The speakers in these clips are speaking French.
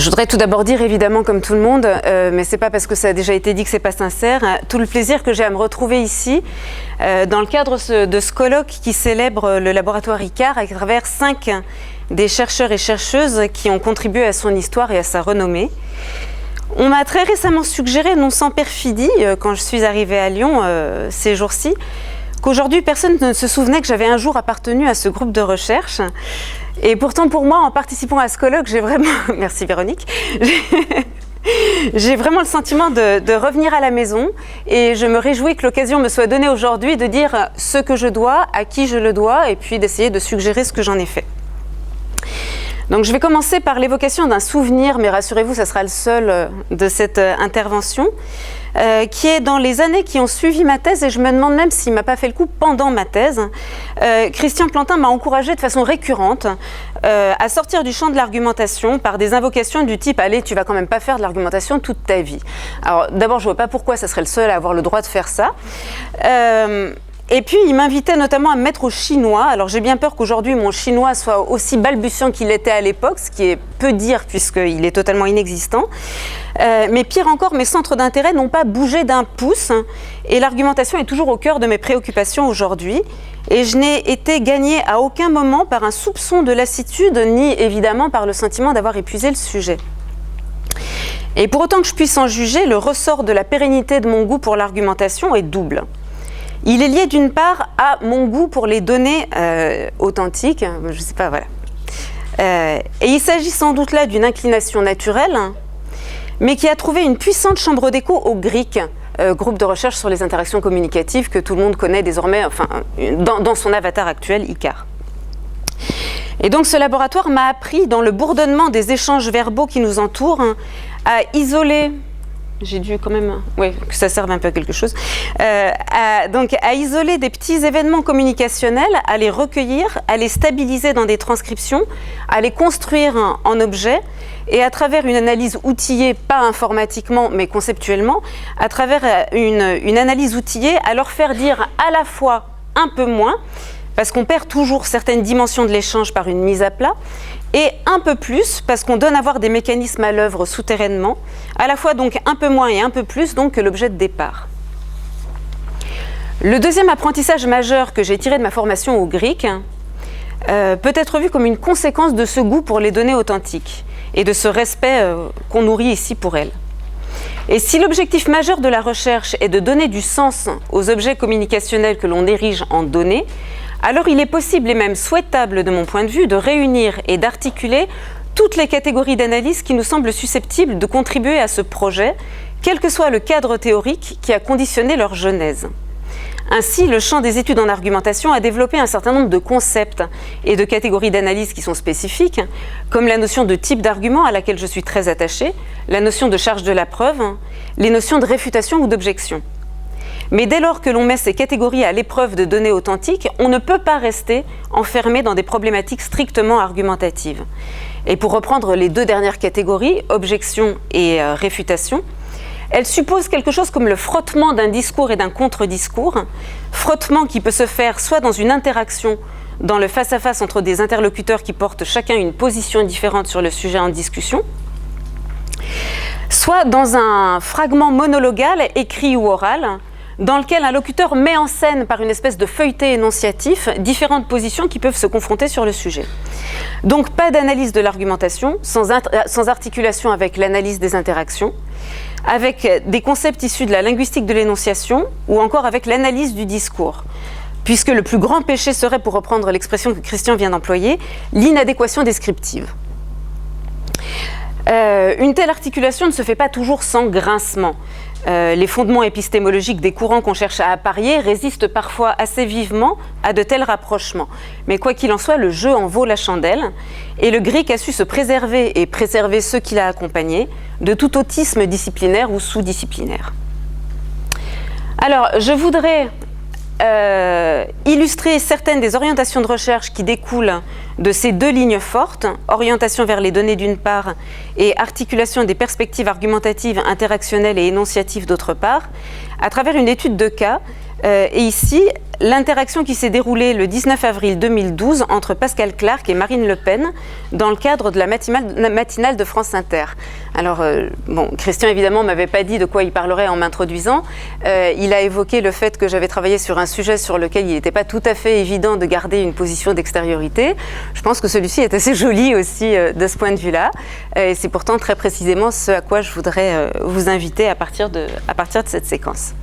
Je voudrais tout d'abord dire, évidemment, comme tout le monde, mais c'est pas parce que ça a déjà été dit que c'est pas sincère, hein, tout le plaisir que j'ai à me retrouver ici, dans le cadre de ce colloque qui célèbre le laboratoire ICAR à travers 5 des chercheurs et chercheuses qui ont contribué à son histoire et à sa renommée. On m'a très récemment suggéré, non sans perfidie, quand je suis arrivée à Lyon ces jours-ci, qu'aujourd'hui personne ne se souvenait que j'avais un jour appartenu à ce groupe de recherche. Et pourtant, pour moi, en participant à ce colloque, j'ai vraiment... Merci Véronique. J'ai vraiment le sentiment de revenir à la maison et je me réjouis que l'occasion me soit donnée aujourd'hui de dire ce que je dois, à qui je le dois et puis d'essayer de suggérer ce que j'en ai fait. Donc je vais commencer par l'évocation d'un souvenir, mais rassurez-vous, ça sera le seul de cette intervention, qui est dans les années qui ont suivi ma thèse, et je me demande même s'il ne m'a pas fait le coup pendant ma thèse. Christian Plantin m'a encouragée de façon récurrente à sortir du champ de l'argumentation par des invocations du type « Allez, tu vas quand même pas faire de l'argumentation toute ta vie ». Alors d'abord, je ne vois pas pourquoi ça serait le seul à avoir le droit de faire ça. Et puis, il m'invitait notamment à me mettre au chinois. Alors, j'ai bien peur qu'aujourd'hui, mon chinois soit aussi balbutiant qu'il était à l'époque, ce qui est peu dire puisqu'il est totalement inexistant. Mais pire encore, mes centres d'intérêt n'ont pas bougé d'un pouce et l'argumentation est toujours au cœur de mes préoccupations aujourd'hui. Et je n'ai été gagnée à aucun moment par un soupçon de lassitude, ni évidemment par le sentiment d'avoir épuisé le sujet. Et pour autant que je puisse en juger, le ressort de la pérennité de mon goût pour l'argumentation est double. Il est lié d'une part à mon goût pour les données authentiques, je ne sais pas, voilà. Et il s'agit sans doute là d'une inclination naturelle, mais qui a trouvé une puissante chambre d'écho au GRIC, groupe de recherche sur les interactions communicatives que tout le monde connaît désormais, enfin, dans son avatar actuel, ICAR. Et donc ce laboratoire m'a appris, dans le bourdonnement des échanges verbaux qui nous entourent, à isoler... J'ai dû quand même, que ça serve un peu à quelque chose. Donc, à isoler des petits événements communicationnels, à les recueillir, à les stabiliser dans des transcriptions, à les construire en objets, et à travers une analyse outillée, pas informatiquement, mais conceptuellement, à travers une analyse outillée, à leur faire dire à la fois un peu moins, parce qu'on perd toujours certaines dimensions de l'échange par une mise à plat, et un peu plus, parce qu'on donne à voir des mécanismes à l'œuvre souterrainement, à la fois donc un peu moins et un peu plus donc que l'objet de départ. Le deuxième apprentissage majeur que j'ai tiré de ma formation au GRIC peut être vu comme une conséquence de ce goût pour les données authentiques et de ce respect qu'on nourrit ici pour elles. Et si l'objectif majeur de la recherche est de donner du sens aux objets communicationnels que l'on érige en données, alors il est possible et même souhaitable de mon point de vue de réunir et d'articuler toutes les catégories d'analyse qui nous semblent susceptibles de contribuer à ce projet, quel que soit le cadre théorique qui a conditionné leur genèse. Ainsi, le champ des études en argumentation a développé un certain nombre de concepts et de catégories d'analyse qui sont spécifiques, comme la notion de type d'argument à laquelle je suis très attachée, la notion de charge de la preuve, les notions de réfutation ou d'objection. Mais dès lors que l'on met ces catégories à l'épreuve de données authentiques, on ne peut pas rester enfermé dans des problématiques strictement argumentatives. Et pour reprendre les deux dernières catégories, objection et réfutation, elles supposent quelque chose comme le frottement d'un discours et d'un contre-discours, frottement qui peut se faire soit dans une interaction dans le face-à-face entre des interlocuteurs qui portent chacun une position différente sur le sujet en discussion, soit dans un fragment monologal, écrit ou oral, dans lequel un locuteur met en scène par une espèce de feuilleté énonciatif différentes positions qui peuvent se confronter sur le sujet. Donc pas d'analyse de l'argumentation, sans articulation avec l'analyse des interactions, avec des concepts issus de la linguistique de l'énonciation ou encore avec l'analyse du discours, puisque le plus grand péché serait, pour reprendre l'expression que Christian vient d'employer, l'inadéquation descriptive. Une telle articulation ne se fait pas toujours sans grincement. Les fondements épistémologiques des courants qu'on cherche à apparier résistent parfois assez vivement à de tels rapprochements. Mais quoi qu'il en soit, le jeu en vaut la chandelle, et le GRIC a su se préserver et préserver ceux qui l'ont accompagné de tout autisme disciplinaire ou sous-disciplinaire. Alors, je voudrais illustrer certaines des orientations de recherche qui découlent de ces deux lignes fortes, orientation vers les données d'une part et articulation des perspectives argumentatives, interactionnelles et énonciatives d'autre part, à travers une étude de cas Et ici, l'interaction qui s'est déroulée le 19 avril 2012 entre Pascal Clark et Marine Le Pen dans le cadre de la matinale de France Inter. Alors, Christian, évidemment, ne m'avait pas dit de quoi il parlerait en m'introduisant. Il a évoqué le fait que j'avais travaillé sur un sujet sur lequel il n'était pas tout à fait évident de garder une position d'extériorité. Je pense que celui-ci est assez joli aussi de ce point de vue-là. Et c'est pourtant très précisément ce à quoi je voudrais vous inviter à partir de cette séquence.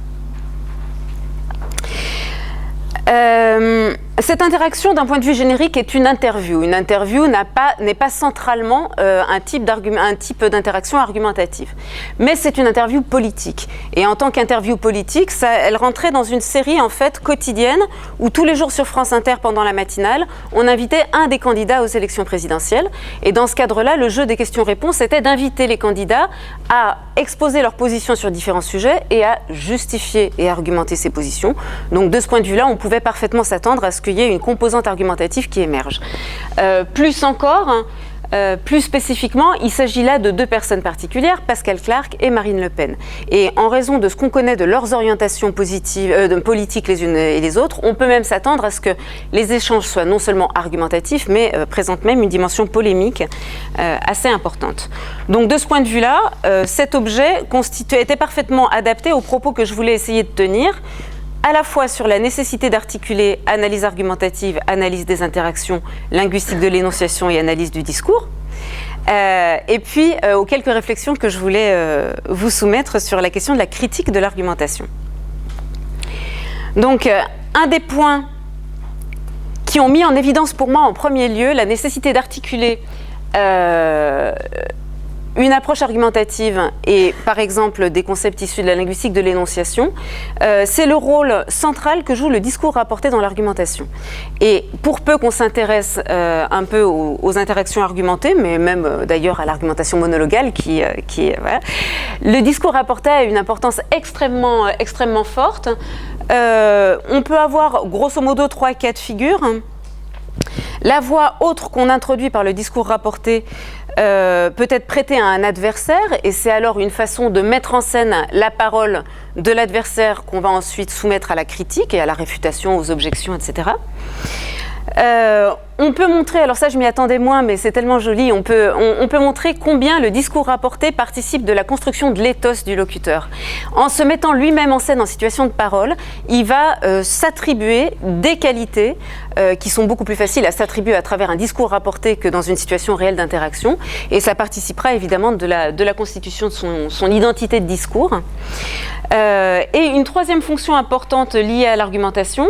Cette interaction, d'un point de vue générique, est une interview. Une interview n'est pas centralement un type d'interaction argumentative. Mais c'est une interview politique. Et en tant qu'interview politique, elle rentrait dans une série en fait quotidienne où tous les jours sur France Inter, pendant la matinale, on invitait un des candidats aux élections présidentielles. Et dans ce cadre-là, le jeu des questions-réponses était d'inviter les candidats à exposer leurs positions sur différents sujets et à justifier et argumenter ces positions. Donc de ce point de vue-là, on pouvait parfaitement s'attendre à ce qu'il y ait une composante argumentative qui émerge. Plus encore, plus spécifiquement, il s'agit là de deux personnes particulières, Pascal Clark et Marine Le Pen. Et en raison de ce qu'on connaît de leurs orientations politiques les unes et les autres, on peut même s'attendre à ce que les échanges soient non seulement argumentatifs, mais présentent même une dimension polémique assez importante. Donc de ce point de vue-là, cet objet était parfaitement adapté aux propos que je voulais essayer de tenir, à la fois sur la nécessité d'articuler analyse argumentative, analyse des interactions, linguistique de l'énonciation et analyse du discours, et puis aux quelques réflexions que je voulais vous soumettre sur la question de la critique de l'argumentation. Donc, un des points qui ont mis en évidence pour moi en premier lieu la nécessité d'articuler une approche argumentative et, par exemple, des concepts issus de la linguistique de l'énonciation, c'est le rôle central que joue le discours rapporté dans l'argumentation. Et pour peu qu'on s'intéresse un peu aux interactions argumentées, mais même d'ailleurs à l'argumentation monologale, voilà, le discours rapporté a une importance extrêmement forte. On peut avoir grosso modo 3 cas de figure. La voix autre qu'on introduit par le discours rapporté peut être prêtée à un adversaire, et c'est alors une façon de mettre en scène la parole de l'adversaire qu'on va ensuite soumettre à la critique et à la réfutation, aux objections, etc. On peut montrer, alors ça je m'y attendais moins, mais c'est tellement joli, on peut montrer combien le discours rapporté participe de la construction de l'éthos du locuteur. En se mettant lui-même en scène en situation de parole, il va s'attribuer des qualités qui sont beaucoup plus faciles à s'attribuer à travers un discours rapporté que dans une situation réelle d'interaction, et ça participera évidemment de la constitution de son identité de discours. Et une troisième fonction importante liée à l'argumentation,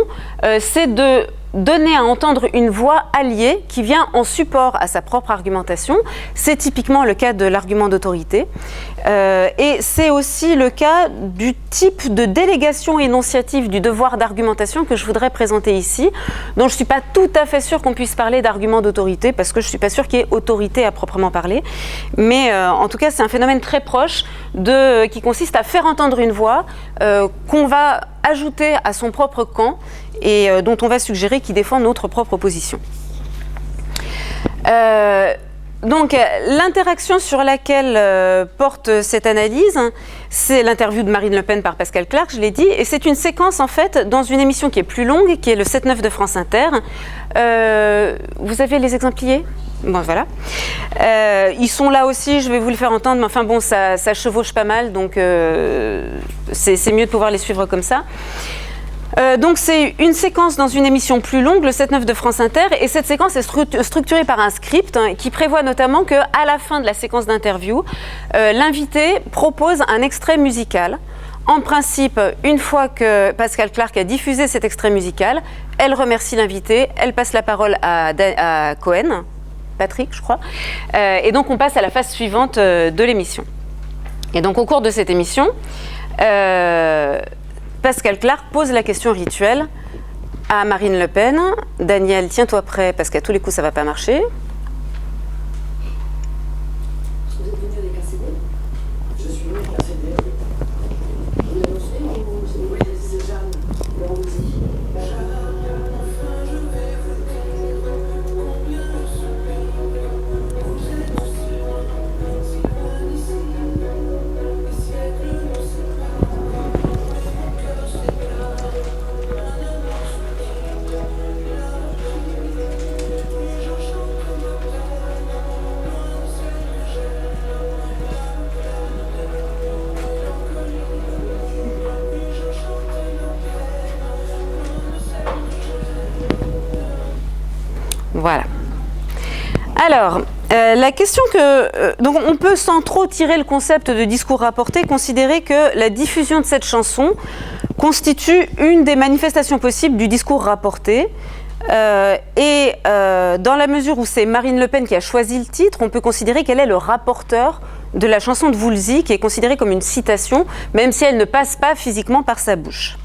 c'est de donner à entendre une voix alliée qui vient en support à sa propre argumentation. C'est typiquement le cas de l'argument d'autorité. Et c'est aussi le cas du type de délégation énonciative du devoir d'argumentation que je voudrais présenter ici, dont je ne suis pas tout à fait sûre qu'on puisse parler d'argument d'autorité, parce que je ne suis pas sûre qu'il y ait autorité à proprement parler. Mais en tout cas, c'est un phénomène très proche qui consiste à faire entendre une voix qu'on va ajouter à son propre camp et dont on va suggérer qu'il défend notre propre position. Donc, l'interaction sur laquelle porte cette analyse, c'est l'interview de Marine Le Pen par Pascal Clark, je l'ai dit, et c'est une séquence en fait dans une émission qui est plus longue, qui est le 7-9 de France Inter. Vous avez les exempliers ? Bon, voilà. Ils sont là aussi, je vais vous le faire entendre, mais enfin bon, ça chevauche pas mal, donc c'est mieux de pouvoir les suivre comme ça. Donc c'est une séquence dans une émission plus longue, le 7-9 de France Inter, et cette séquence est structurée par un script qui prévoit notamment qu'à la fin de la séquence d'interview, l'invité propose un extrait musical. En principe, une fois que Pascal Clark a diffusé cet extrait musical, elle remercie l'invité, elle passe la parole à Cohen, Patrick, je crois, et donc on passe à la phase suivante de l'émission. Et donc au cours de cette émission, Pascal Clark pose la question rituelle à Marine Le Pen. Daniel, tiens-toi prêt parce qu'à tous les coups ça va pas marcher. Vous êtes venu avec un CD ? Je suis venu avec un CD. Vous l'annoncez ou c'est Jeanne, le Ramsey ? Voilà. Alors, la question que... donc on peut sans trop tirer le concept de discours rapporté, considérer que la diffusion de cette chanson constitue une des manifestations possibles du discours rapporté. Dans la mesure où c'est Marine Le Pen qui a choisi le titre, on peut considérer qu'elle est le rapporteur de la chanson de Woolsey, qui est considérée comme une citation, même si elle ne passe pas physiquement par sa bouche.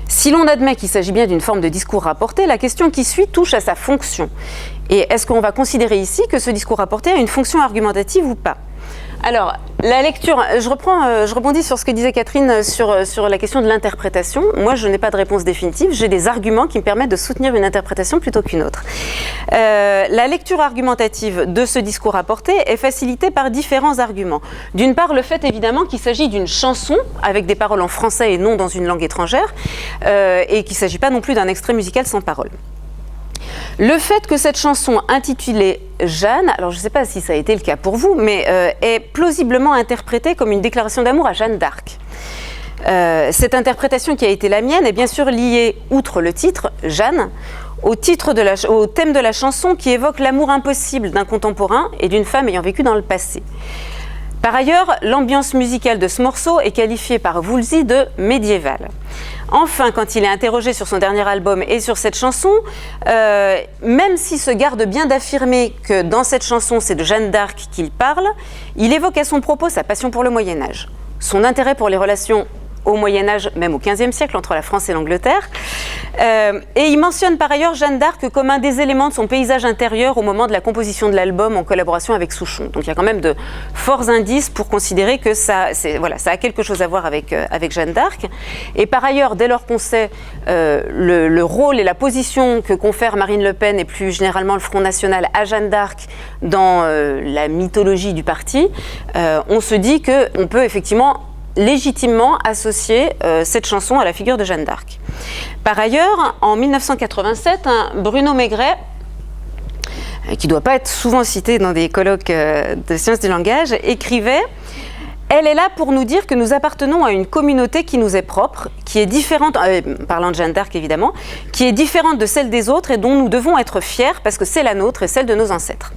Si l'on admet qu'il s'agit bien d'une forme de discours rapporté, la question qui suit touche à sa fonction. Et est-ce qu'on va considérer ici que ce discours rapporté a une fonction argumentative ou pas ? Alors, la lecture, je rebondis sur ce que disait Catherine sur la question de l'interprétation. Moi, je n'ai pas de réponse définitive, j'ai des arguments qui me permettent de soutenir une interprétation plutôt qu'une autre. La lecture argumentative de ce discours rapporté est facilitée par différents arguments. D'une part, le fait évidemment qu'il s'agit d'une chanson avec des paroles en français et non dans une langue étrangère, et qu'il ne s'agit pas non plus d'un extrait musical sans paroles. Le fait que cette chanson intitulée Jeanne, alors je ne sais pas si ça a été le cas pour vous, mais est plausiblement interprétée comme une déclaration d'amour à Jeanne d'Arc. Cette interprétation qui a été la mienne est bien sûr liée, outre le titre, Jeanne, au thème de la chanson qui évoque l'amour impossible d'un contemporain et d'une femme ayant vécu dans le passé. Par ailleurs, l'ambiance musicale de ce morceau est qualifiée par Woolsey de médiévale. Enfin, quand il est interrogé sur son dernier album et sur cette chanson, même s'il se garde bien d'affirmer que dans cette chanson, c'est de Jeanne d'Arc qu'il parle, il évoque à son propos sa passion pour le Moyen-Âge, son intérêt pour les relations au Moyen-Âge, même au XVe siècle, entre la France et l'Angleterre. Et il mentionne par ailleurs Jeanne d'Arc comme un des éléments de son paysage intérieur au moment de la composition de l'album en collaboration avec Souchon. Donc il y a quand même de forts indices pour considérer que ça a quelque chose à voir avec Jeanne d'Arc. Et par ailleurs, dès lors qu'on sait le rôle et la position que confère Marine Le Pen et plus généralement le Front National à Jeanne d'Arc dans la mythologie du parti, on se dit qu'on peut effectivement légitimement associer cette chanson à la figure de Jeanne d'Arc. Par ailleurs, en 1987, Bruno Maigret, qui ne doit pas être souvent cité dans des colloques de sciences du langage, écrivait « Elle est là pour nous dire que nous appartenons à une communauté qui nous est propre, qui est différente, parlant de Jeanne d'Arc évidemment, qui est différente de celle des autres et dont nous devons être fiers parce que c'est la nôtre et celle de nos ancêtres. »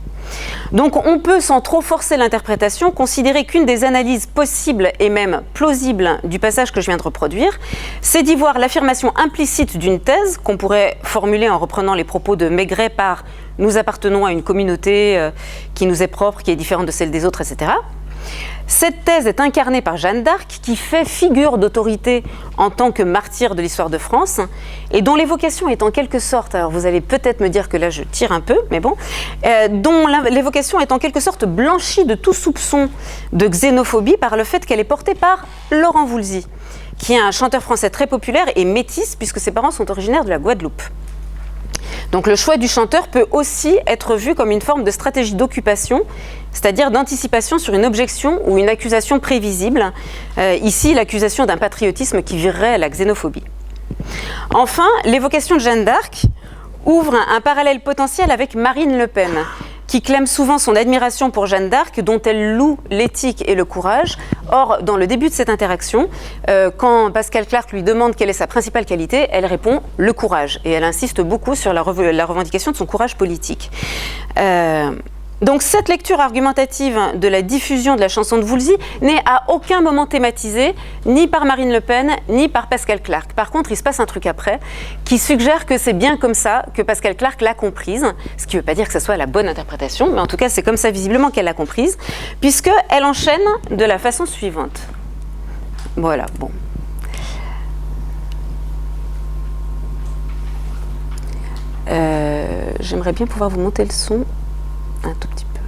Donc on peut, sans trop forcer l'interprétation, considérer qu'une des analyses possibles et même plausibles du passage que je viens de reproduire, c'est d'y voir l'affirmation implicite d'une thèse qu'on pourrait formuler en reprenant les propos de Maigret par « nous appartenons à une communauté qui nous est propre, qui est différente de celle des autres, etc. » Cette thèse est incarnée par Jeanne d'Arc, qui fait figure d'autorité en tant que martyre de l'histoire de France, et dont l'évocation est en quelque sorte, alors vous allez peut-être me dire que là je tire un peu, mais bon, dont l'évocation est en quelque sorte blanchie de tout soupçon de xénophobie par le fait qu'elle est portée par Laurent Woolsey, qui est un chanteur français très populaire et métis, puisque ses parents sont originaires de la Guadeloupe. Donc le choix du chanteur peut aussi être vu comme une forme de stratégie d'occupation, c'est-à-dire d'anticipation sur une objection ou une accusation prévisible, ici l'accusation d'un patriotisme qui virerait à la xénophobie. Enfin, l'évocation de Jeanne d'Arc ouvre un parallèle potentiel avec Marine Le Pen, qui clame souvent son admiration pour Jeanne d'Arc, dont elle loue l'éthique et le courage. Or, dans le début de cette interaction, quand Pascal Clark lui demande quelle est sa principale qualité, elle répond « le courage ». Et elle insiste beaucoup sur la revendication de son courage politique. Donc cette lecture argumentative de la diffusion de la chanson de Woolsey n'est à aucun moment thématisée, ni par Marine Le Pen, ni par Pascal Clark. Par contre, il se passe un truc après qui suggère que c'est bien comme ça que Pascal Clark l'a comprise, ce qui ne veut pas dire que ce soit la bonne interprétation, mais en tout cas c'est comme ça visiblement qu'elle l'a comprise, puisqu'elle enchaîne de la façon suivante. Voilà, bon. J'aimerais bien pouvoir vous monter le son un tout petit peu.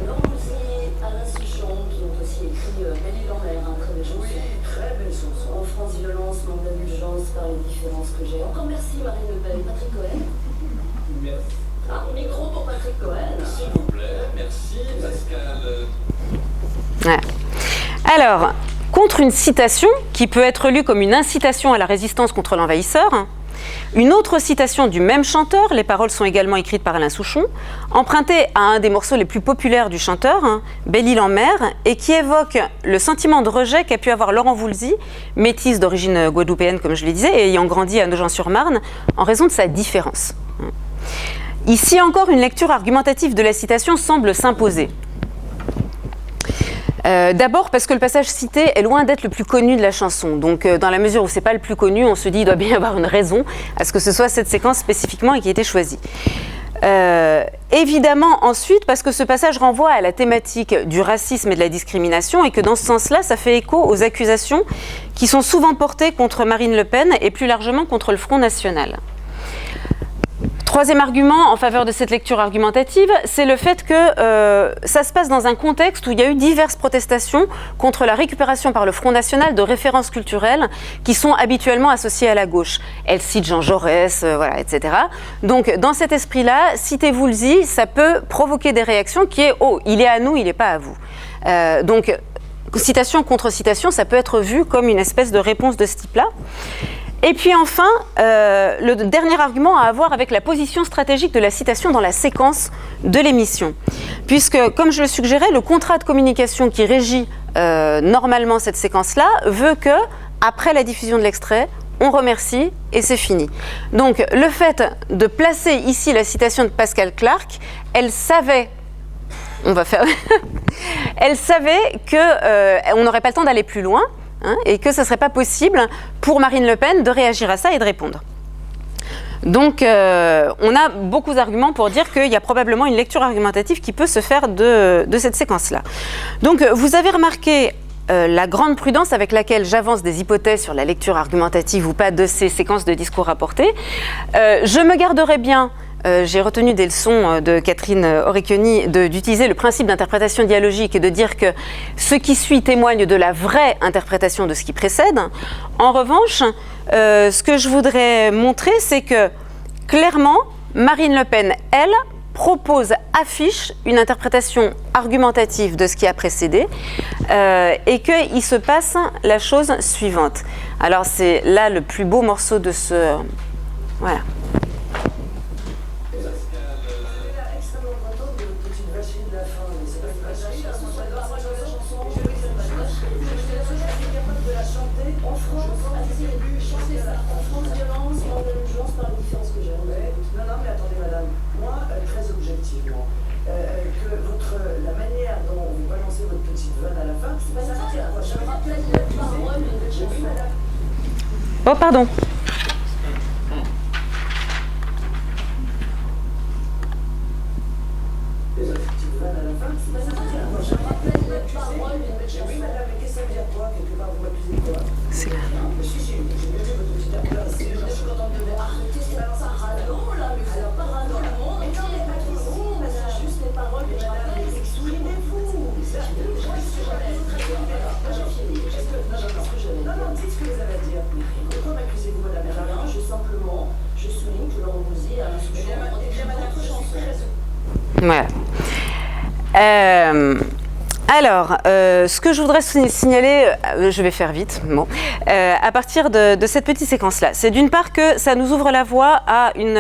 Laurent Woolsey, Alain Souchon, qui ont aussi écrit Belle île en mer, très belle chanson. Très belle chanson. En France, violence, manque d'indulgence par les différences que j'ai. Encore merci Marine Le Pen. Patrick Cohen. Merci. Un micro pour Patrick Cohen. S'il vous plaît, merci Pascal. Ouais. Alors, contre une citation qui peut être lue comme une incitation à la résistance contre l'envahisseur, Une autre citation du même chanteur, les paroles sont également écrites par Alain Souchon, empruntée à un des morceaux les plus populaires du chanteur, Belle-Île en mer, et qui évoque le sentiment de rejet qu'a pu avoir Laurent Voulzy, métisse d'origine guadeloupéenne comme je le disais, et ayant grandi à Nogent-sur-Marne, en raison de sa différence. Ici encore, une lecture argumentative de la citation semble s'imposer. D'abord parce que le passage cité est loin d'être le plus connu de la chanson. Donc dans la mesure où c'est pas le plus connu, on se dit qu'il doit bien y avoir une raison à ce que ce soit cette séquence spécifiquement et qui a été choisie. Évidemment ensuite parce que ce passage renvoie à la thématique du racisme et de la discrimination et que dans ce sens-là, ça fait écho aux accusations qui sont souvent portées contre Marine Le Pen et plus largement contre le Front National. Troisième argument en faveur de cette lecture argumentative, c'est le fait que ça se passe dans un contexte où il y a eu diverses protestations contre la récupération par le Front National de références culturelles qui sont habituellement associées à la gauche. Elle cite Jean Jaurès, voilà, etc. Donc, dans cet esprit-là, citer Voulzy, ça peut provoquer des réactions qui est « Oh, il est à nous, il n'est pas à vous ». Donc, citation contre citation, ça peut être vu comme une espèce de réponse de ce type-là. Et puis enfin, le dernier argument a à voir avec la position stratégique de la citation dans la séquence de l'émission. Puisque, comme je le suggérais, le contrat de communication qui régit normalement cette séquence-là veut que, après la diffusion de l'extrait, on remercie et c'est fini. Donc, le fait de placer ici la citation de Pascal Clark, elle savait... elle savait qu'on n'aurait pas le temps d'aller plus loin, et que ce ne serait pas possible pour Marine Le Pen de réagir à ça et de répondre. Donc, on a beaucoup d'arguments pour dire qu'il y a probablement une lecture argumentative qui peut se faire de cette séquence-là. Donc, vous avez remarqué la grande prudence avec laquelle j'avance des hypothèses sur la lecture argumentative ou pas de ces séquences de discours rapportés. Je me garderai bien... j'ai retenu des leçons de Catherine Orecchioni d'utiliser le principe d'interprétation dialogique et de dire que ce qui suit témoigne de la vraie interprétation de ce qui précède. En revanche, ce que je voudrais montrer, c'est que clairement, Marine Le Pen, elle, affiche une interprétation argumentative de ce qui a précédé et qu'il se passe la chose suivante. Alors c'est là le plus beau morceau de ce... Voilà. Oh, pardon. C'est là. Voilà. Alors, ce que je voudrais signaler, je vais faire vite, bon, à partir de cette petite séquence-là, c'est d'une part que ça nous ouvre la voie à une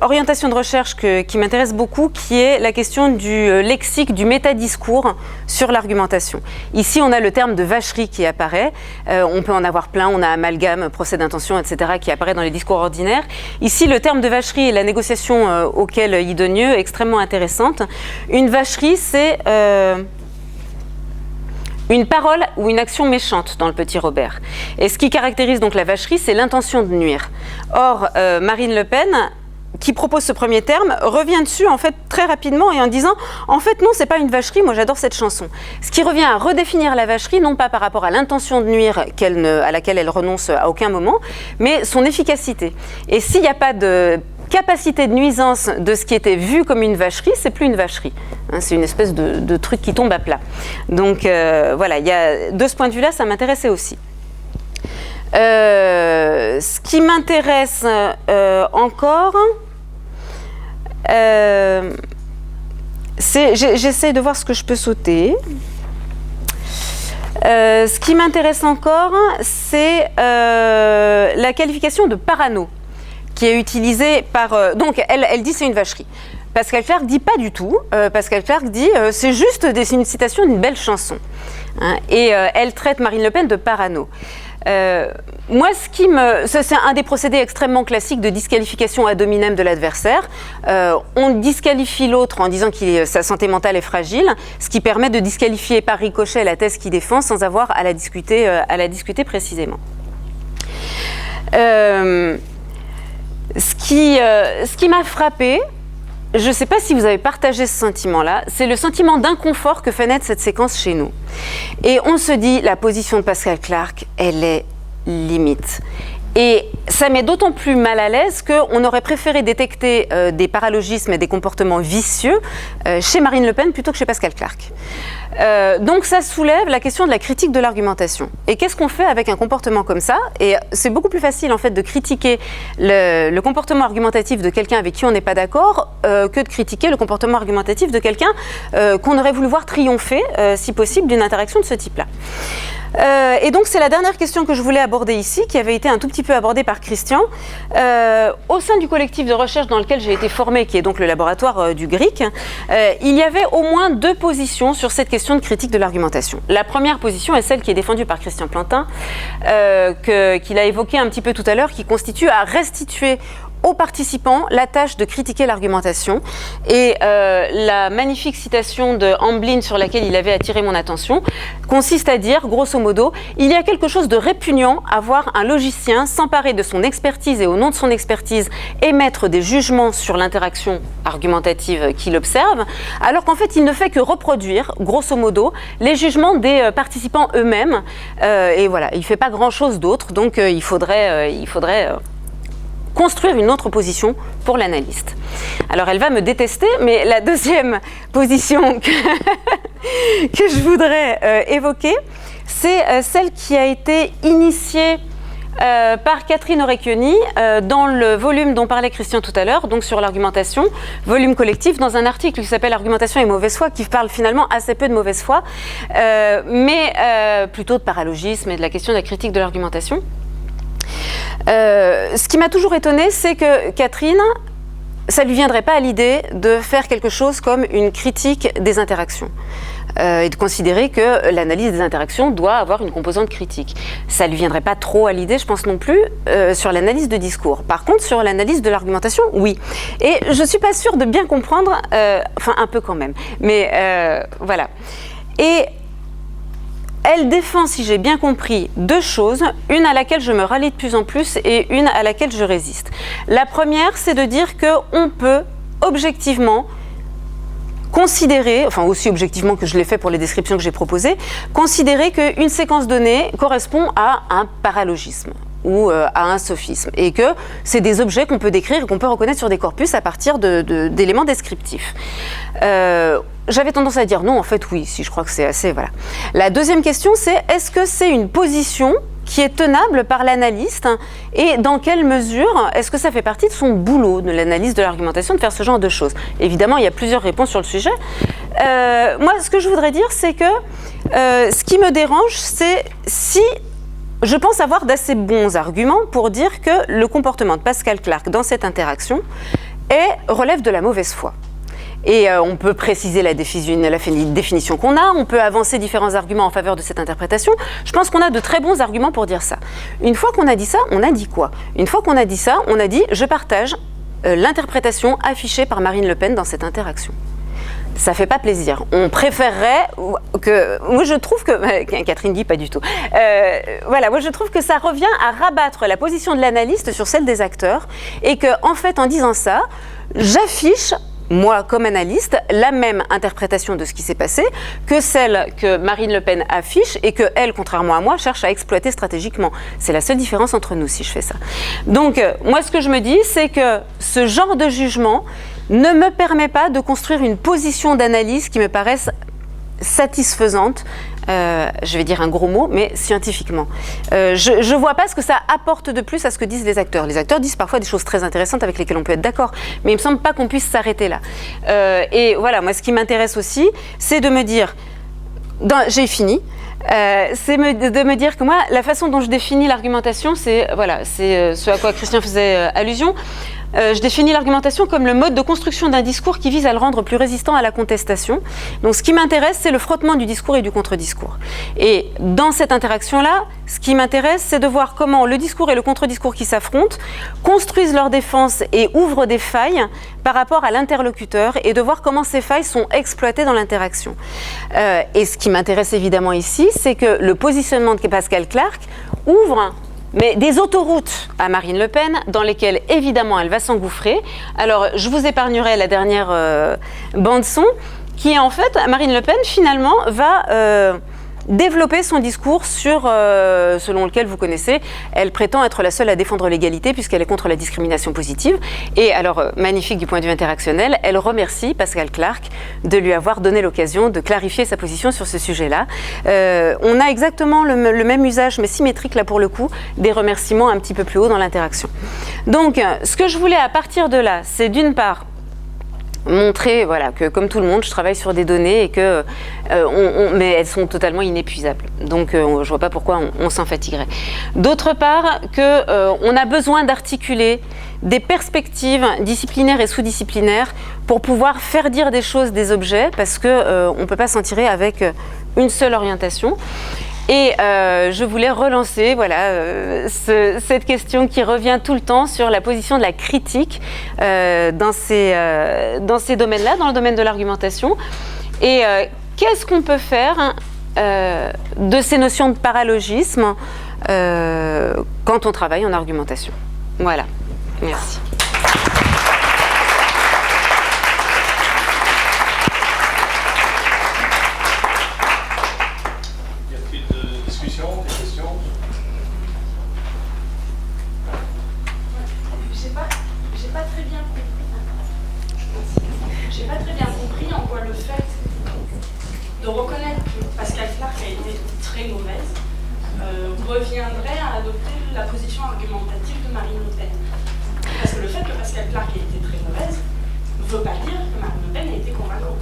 orientation de recherche qui m'intéresse beaucoup, qui est la question du lexique, du métadiscours sur l'argumentation. Ici, on a le terme de vacherie qui apparaît. On peut en avoir plein. On a amalgame, procès d'intention, etc., qui apparaît dans les discours ordinaires. Ici, le terme de vacherie et la négociation auquel il donne lieu est extrêmement intéressante. Une vacherie, c'est... une parole ou une action méchante dans le Petit Robert. Et ce qui caractérise donc la vacherie, c'est l'intention de nuire. Or, Marine Le Pen, qui propose ce premier terme, revient dessus en fait très rapidement et en disant en fait non, c'est pas une vacherie, moi j'adore cette chanson. Ce qui revient à redéfinir la vacherie, non pas par rapport à l'intention de nuire à laquelle elle renonce à aucun moment, mais son efficacité. Et s'il n'y a pas de capacité de nuisance de ce qui était vu comme une vacherie, c'est plus une vacherie. C'est une espèce de truc qui tombe à plat. Donc voilà, de ce point de vue-là, ça m'intéressait aussi. Ce qui m'intéresse encore, j'essaie de voir ce que je peux sauter. Ce qui m'intéresse encore, c'est la qualification de parano, qui est utilisée par... donc, elle dit c'est une vacherie. Pascal Clark dit pas du tout. Pascal Clark dit c'est juste une citation d'une belle chanson. Hein, et elle traite Marine Le Pen de parano. Moi, c'est un des procédés extrêmement classiques de disqualification ad hominem de l'adversaire. On disqualifie l'autre en disant que sa santé mentale est fragile, ce qui permet de disqualifier par ricochet la thèse qu'il défend sans avoir à la discuter précisément. Ce qui m'a frappée, je ne sais pas si vous avez partagé ce sentiment-là, c'est le sentiment d'inconfort que fait naître cette séquence chez nous. Et on se dit, la position de Pascal Clark, elle est limite. Et ça met d'autant plus mal à l'aise qu'on aurait préféré détecter des paralogismes et des comportements vicieux chez Marine Le Pen plutôt que chez Pascal Clark. Donc ça soulève la question de la critique de l'argumentation. Et qu'est-ce qu'on fait avec un comportement comme ça ? Et c'est beaucoup plus facile en fait de critiquer le comportement argumentatif de quelqu'un avec qui on n'est pas d'accord que de critiquer le comportement argumentatif de quelqu'un qu'on aurait voulu voir triompher, si possible, d'une interaction de ce type-là. Et donc c'est la dernière question que je voulais aborder ici, qui avait été un tout petit peu abordée par Christian. Au sein du collectif de recherche dans lequel j'ai été formée, qui est donc le laboratoire du GRIC, il y avait au moins 2 positions sur cette question de critique de l'argumentation. La première position est celle qui est défendue par Christian Plantin, qu'il a évoquée un petit peu tout à l'heure, qui constitue à restituer aux participants la tâche de critiquer l'argumentation. Et la magnifique citation de Hamblin sur laquelle il avait attiré mon attention consiste à dire, grosso modo, il y a quelque chose de répugnant à voir un logicien s'emparer de son expertise et au nom de son expertise émettre des jugements sur l'interaction argumentative qu'il observe, alors qu'en fait il ne fait que reproduire, grosso modo, les jugements des participants eux-mêmes. Et voilà, il ne fait pas grand-chose d'autre, donc il faudrait construire une autre position pour l'analyste. Alors elle va me détester, mais la deuxième position que je voudrais évoquer, c'est celle qui a été initiée par Catherine Orecchioni dans le volume dont parlait Christian tout à l'heure, donc sur l'argumentation, volume collectif, dans un article qui s'appelle « Argumentation et mauvaise foi », qui parle finalement assez peu de mauvaise foi, mais plutôt de paralogisme et de la question de la critique de l'argumentation. Ce qui m'a toujours étonnée, c'est que Catherine, ça ne lui viendrait pas à l'idée de faire quelque chose comme une critique des interactions et de considérer que l'analyse des interactions doit avoir une composante critique. Ça ne lui viendrait pas trop à l'idée, je pense non plus, sur l'analyse de discours. Par contre, sur l'analyse de l'argumentation, oui. Et je ne suis pas sûre de bien comprendre, enfin un peu quand même, mais voilà. Et elle défend, si j'ai bien compris, 2 choses, une à laquelle je me rallie de plus en plus et une à laquelle je résiste. La première, c'est de dire qu'on peut objectivement considérer, enfin aussi objectivement que je l'ai fait pour les descriptions que j'ai proposées, considérer qu'une séquence donnée correspond à un paralogisme ou à un sophisme, et que c'est des objets qu'on peut décrire et qu'on peut reconnaître sur des corpus à partir d'éléments descriptifs. J'avais tendance à dire non, en fait oui, si je crois que c'est assez, voilà. La deuxième question, c'est est-ce que c'est une position qui est tenable par l'analyste, et dans quelle mesure est-ce que ça fait partie de son boulot, de l'analyse de l'argumentation, de faire ce genre de choses? Évidemment, il y a plusieurs réponses sur le sujet. Moi, ce que je voudrais dire, c'est que ce qui me dérange, c'est si je pense avoir d'assez bons arguments pour dire que le comportement de Pascal Clark dans cette interaction relève de la mauvaise foi. Et on peut préciser la définition qu'on a, on peut avancer différents arguments en faveur de cette interprétation. Je pense qu'on a de très bons arguments pour dire ça. Une fois qu'on a dit ça, on a dit quoi? Une fois qu'on a dit ça, on a dit « je partage l'interprétation affichée par Marine Le Pen dans cette interaction ». Ça fait pas plaisir. On préférerait que... Moi, je trouve que... Catherine dit pas du tout. Voilà, moi, je trouve que ça revient à rabattre la position de l'analyste sur celle des acteurs, et que, en fait, en disant ça, j'affiche, moi, comme analyste, la même interprétation de ce qui s'est passé que celle que Marine Le Pen affiche et que elle, contrairement à moi, cherche à exploiter stratégiquement. C'est la seule différence entre nous si je fais ça. Donc, moi, ce que je me dis, c'est que ce genre de jugement ne me permet pas de construire une position d'analyse qui me paraisse satisfaisante, je vais dire un gros mot, mais scientifiquement. Je ne vois pas ce que ça apporte de plus à ce que disent les acteurs. Les acteurs disent parfois des choses très intéressantes avec lesquelles on peut être d'accord, mais il ne me semble pas qu'on puisse s'arrêter là. Et voilà, moi ce qui m'intéresse aussi, c'est de me dire, j'ai fini, c'est de me dire que moi, la façon dont je définis l'argumentation, c'est ce à quoi Christian faisait allusion. Je définis l'argumentation comme le mode de construction d'un discours qui vise à le rendre plus résistant à la contestation. Donc ce qui m'intéresse, c'est le frottement du discours et du contre-discours. Et dans cette interaction-là, ce qui m'intéresse, c'est de voir comment le discours et le contre-discours qui s'affrontent construisent leur défense et ouvrent des failles par rapport à l'interlocuteur et de voir comment ces failles sont exploitées dans l'interaction. Et ce qui m'intéresse évidemment ici, c'est que le positionnement de Pascal Clark ouvre des autoroutes à Marine Le Pen, dans lesquelles, évidemment, elle va s'engouffrer. Alors, je vous épargnerai la dernière bande-son, qui est en fait, Marine Le Pen, finalement, va développer son discours selon lequel, vous connaissez, elle prétend être la seule à défendre l'égalité, puisqu'elle est contre la discrimination positive. Et alors, magnifique du point de vue interactionnel, elle remercie Pascal Clark de lui avoir donné l'occasion de clarifier sa position sur ce sujet-là. On a exactement le même usage, mais symétrique là pour le coup, des remerciements un petit peu plus haut dans l'interaction. Donc, ce que je voulais à partir de là, c'est d'une part montrer que comme tout le monde, je travaille sur des données et que mais elles sont totalement inépuisables. Donc je ne vois pas pourquoi on s'en fatiguerait. D'autre part, on a besoin d'articuler des perspectives disciplinaires et sous-disciplinaires pour pouvoir faire dire des choses des objets, parce qu'on ne peut pas s'en tirer avec une seule orientation. Et je voulais relancer cette question qui revient tout le temps sur la position de la critique dans ces domaines-là, dans le domaine de l'argumentation. Et qu'est-ce qu'on peut faire de ces notions de paralogisme quand on travaille en argumentation? Voilà, merci. Reviendrait à adopter la position argumentative de Marine Le Pen. Parce que le fait que Pascal Clark ait été très mauvaise ne veut pas dire que Marine Le Pen a été convaincante.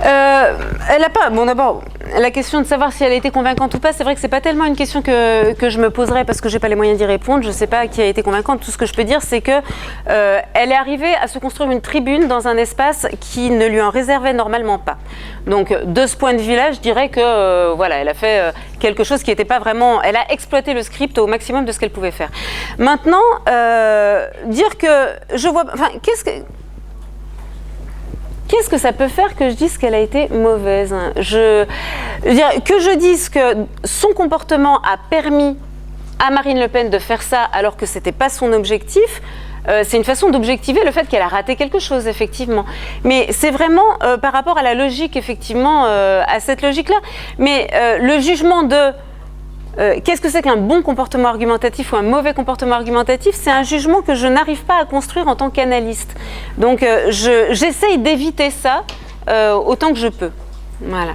Elle n'a pas. Bon, d'abord, la question de savoir si elle a été convaincante ou pas, c'est vrai que c'est pas tellement une question que je me poserais parce que j'ai pas les moyens d'y répondre. Je sais pas qui a été convaincante. Tout ce que je peux dire, c'est que elle est arrivée à se construire une tribune dans un espace qui ne lui en réservait normalement pas. Donc, de ce point de vue-là, je dirais que elle a fait quelque chose qui n'était pas vraiment. Elle a exploité le script au maximum de ce qu'elle pouvait faire. Maintenant, dire que je vois. Enfin, Qu'est-ce que ça peut faire que je dise qu'elle a été mauvaise? Que je dise que son comportement a permis à Marine Le Pen de faire ça alors que ce n'était pas son objectif, c'est une façon d'objectiver le fait qu'elle a raté quelque chose, effectivement. Mais c'est vraiment par rapport à la logique, effectivement, à cette logique-là. Mais le jugement de qu'est-ce que c'est qu'un bon comportement argumentatif ou un mauvais comportement argumentatif, c'est un jugement que je n'arrive pas à construire en tant qu'analyste. Donc j'essaye d'éviter ça autant que je peux. Voilà.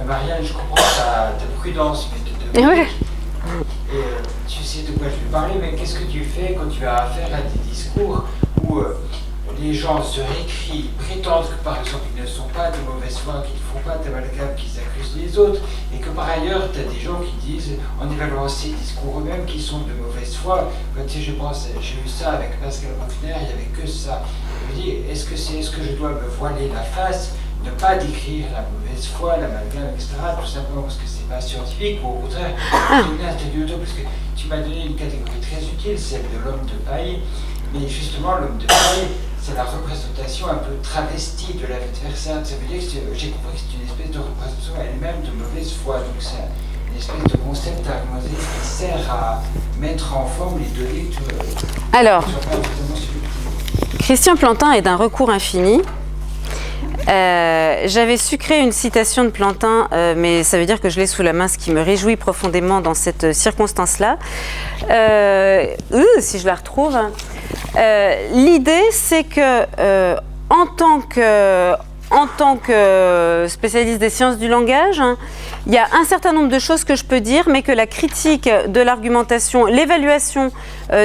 Marianne, je comprends ta prudence, mais ouais. Et tu sais de quoi je vais parler, mais qu'est-ce que tu fais quand tu as affaire à des discours où les gens se récrient, prétendent que par exemple ils ne sont pas de mauvaise foi, qu'ils ne font pas d'amalgame, qu'ils accusent les autres, et que par ailleurs tu as des gens qui disent, en évaluant ces discours eux-mêmes, qu'ils sont de mauvaise foi. Quand tu sais, je pense, j'ai eu ça avec Pascal Bruckner, il n'y avait que ça. Je me dis, est-ce que je dois me voiler la face, ne pas décrire la mauvaise foi, l'amalgame, etc., tout simplement parce que c'est pas scientifique, ou au contraire, donner un statut d'auto, parce que tu m'as donné une catégorie très utile, celle de l'homme de paille, mais justement l'homme de paille, c'est la représentation un peu travestie de l'adversaire. Ça veut dire que j'ai compris que c'est une espèce de représentation elle-même de mauvaise foi. Donc c'est une espèce de concept argumentatif qui sert à mettre en forme les données que Alors, Christian Plantin est d'un recours infini. J'avais sucré une citation de Plantin, mais ça veut dire que je l'ai sous la main, ce qui me réjouit profondément dans cette circonstance-là. Si je la retrouve. L'idée, c'est que en tant en tant que spécialiste des sciences du langage, il y a un certain nombre de choses que je peux dire, mais que la critique de l'argumentation, l'évaluation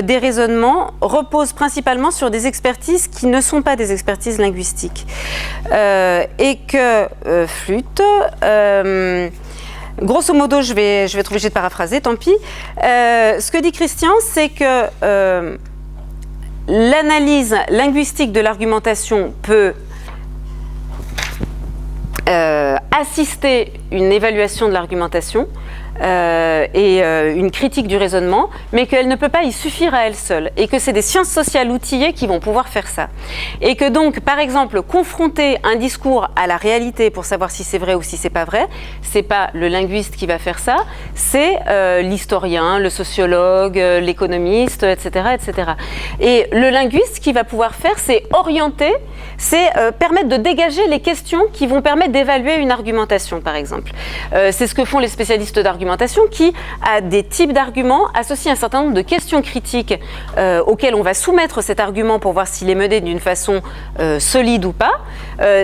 des raisonnements repose principalement sur des expertises qui ne sont pas des expertises linguistiques. Et que flûte... grosso modo, je vais être obligée de paraphraser, tant pis. Ce que dit Christian, c'est que l'analyse linguistique de l'argumentation peut assister une évaluation de l'argumentation et une critique du raisonnement, mais qu'elle ne peut pas y suffire à elle seule, et que c'est des sciences sociales outillées qui vont pouvoir faire ça. Et que donc, par exemple, confronter un discours à la réalité pour savoir si c'est vrai ou si c'est pas vrai, c'est pas le linguiste qui va faire ça, c'est l'historien, le sociologue, l'économiste, etc., etc. Et le linguiste, ce qu'il va pouvoir faire, c'est orienter, c'est permettre de dégager les questions qui vont permettre d'évaluer une argumentation, par exemple. C'est ce que font les spécialistes d'argumentation qui, à des types d'arguments, associent un certain nombre de questions critiques auxquelles on va soumettre cet argument pour voir s'il est mené d'une façon solide ou pas.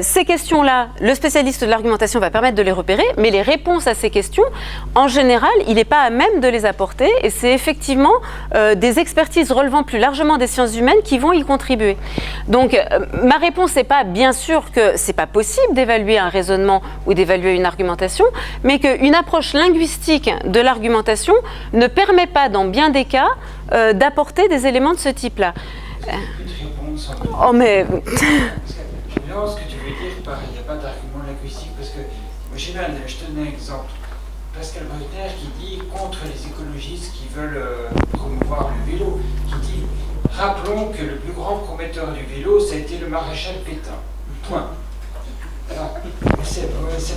Ces questions-là, le spécialiste de l'argumentation va permettre de les repérer, mais les réponses à ces questions, en général, il n'est pas à même de les apporter, et c'est effectivement des expertises relevant plus largement des sciences humaines qui vont y contribuer. Donc, ma réponse n'est pas, bien sûr, que c'est pas possible d'évaluer un raisonnement ou d'évaluer une argumentation, mais qu'une approche linguistique de l'argumentation ne permet pas, dans bien des cas, d'apporter des éléments de ce type-là. Oh, mais... Je vois ce que tu veux dire par il n'y a pas d'argument linguistique, parce que je te donne un exemple. Pascal Bruckner qui dit contre les écologistes qui veulent promouvoir le vélo, qui dit rappelons que le plus grand prometteur du vélo, ça a été le maréchal Pétain. Point. C'est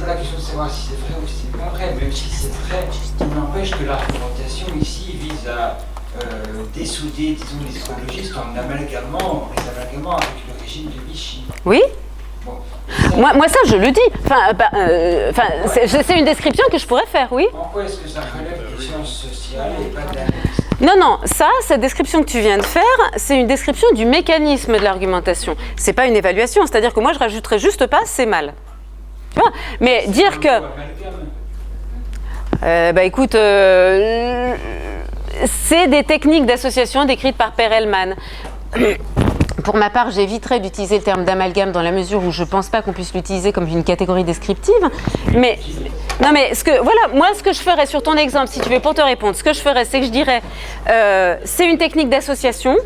pas la question de savoir si c'est vrai ou si c'est pas vrai, même si c'est vrai, il n'empêche que l'argumentation ici vise à dessouder, disons, les écologistes en les amalgamant avec le régime de Vichy. Oui. Bon, moi, ça, je le dis. C'est une description que je pourrais faire, oui. En quoi est-ce que ça relève des sciences sociales et pas de l'analyse ? Non, cette description que tu viens de faire, c'est une description du mécanisme de l'argumentation. C'est pas une évaluation, c'est-à-dire que moi, je rajouterais juste pas, c'est mal. Tu vois ? Mais dire que... écoute, c'est des techniques d'association décrites par Perelman. Pour ma part, j'éviterais d'utiliser le terme d'amalgame dans la mesure où je ne pense pas qu'on puisse l'utiliser comme une catégorie descriptive. Mais moi, ce que je ferais sur ton exemple, si tu veux, pour te répondre, ce que je ferais, c'est que je dirais, c'est une technique d'association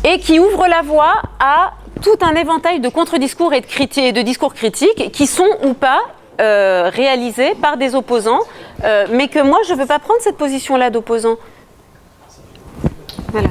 et qui ouvre la voie à tout un éventail de contre-discours et de discours critiques qui sont ou pas réalisés par des opposants, mais que moi, je ne veux pas prendre cette position-là d'opposant. Voilà.